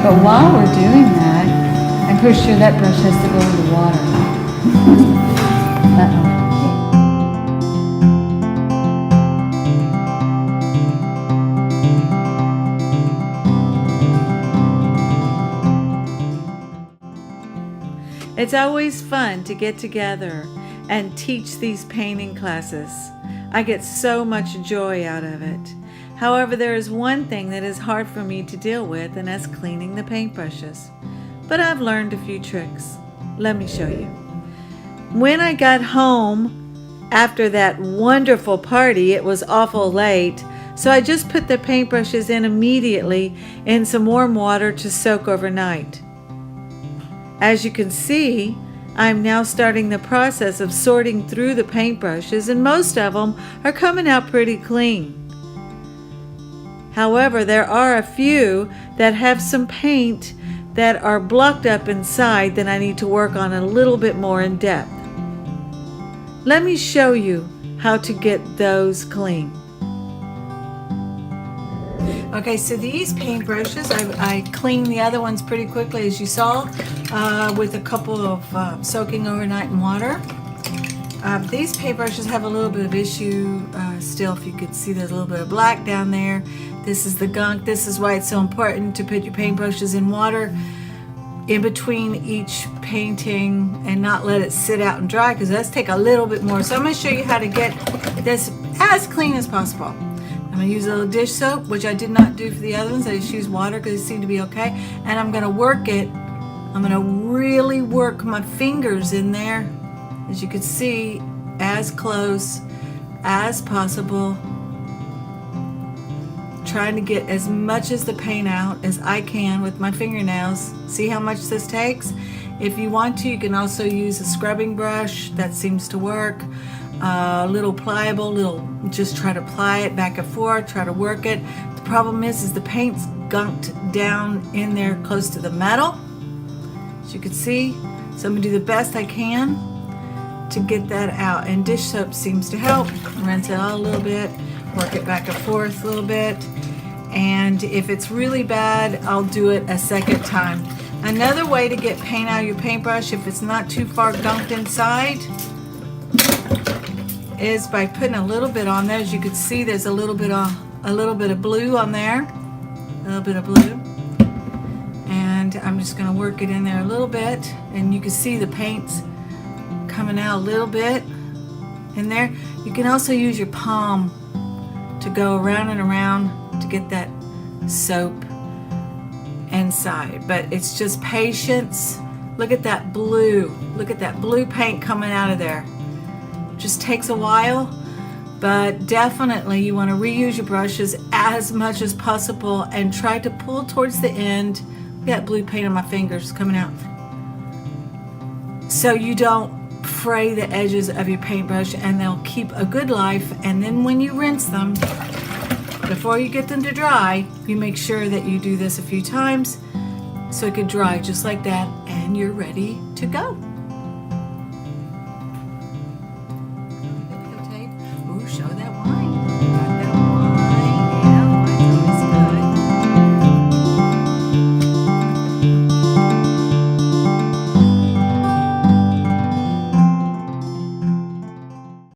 But while we're doing that, I'm pretty sure that brush has to go in the water. Uh-oh. It's always fun to get together and teach these painting classes. I get so much joy out of it. However, there is one thing that is hard for me to deal with, and that's cleaning the paintbrushes. But I've learned a few tricks. Let me show you. When I got home after that wonderful party, it was awful late, so I just put the paintbrushes in immediately in some warm water to soak overnight. As you can see, I'm now starting the process of sorting through the paintbrushes, and most of them are coming out pretty clean. However, there are a few that have some paint that are blocked up inside that I need to work on a little bit more in depth. Let me show you how to get those clean. Okay, so these paintbrushes, I cleaned the other ones pretty quickly, as you saw, with a couple of soaking overnight in water. These paintbrushes have a little bit of issue still. If you could see, there's a little bit of black down there. This is the gunk. This is why it's so important to put your paintbrushes in water in between each painting and not let it sit out and dry, because it does take a little bit more. So I'm going to show you how to get this as clean as possible. I'm going to use a little dish soap, which I did not do for the other ones. I just used water because it seemed to be okay. And I'm going to work it. I'm going to really work my fingers in there, as you can see, as close as possible, trying to get as much as the paint out as I can with my fingernails. See how much this takes? If you want to, you can also use a scrubbing brush. That seems to work. A little pliable, just try to ply it back and forth, try to work it. The problem is the paint's gunked down in there close to the metal, as you can see. So I'm gonna do the best I can to get that out, and dish soap seems to help. Rinse it out a little bit, work it back and forth a little bit, and if it's really bad, I'll do it a second time. Another way to get paint out of your paintbrush, if it's not too far gunked inside, is by putting a little bit on there. As you can see, there's a little bit of blue on there, a little bit of blue, and I'm just going to work it in there a little bit, and you can see the paint's coming out a little bit in there. You can also use your palm to go around and around to get that soap inside, but it's just patience. Look at that blue. Look at that blue paint coming out of there. Just takes a while, but definitely you want to reuse your brushes as much as possible and try to pull towards the end. Got blue paint on my fingers coming out, so you don't fray the edges of your paintbrush, and they'll keep a good life. And then when you rinse them, before you get them to dry, you make sure that you do this a few times so it can dry just like that, and you're ready to go.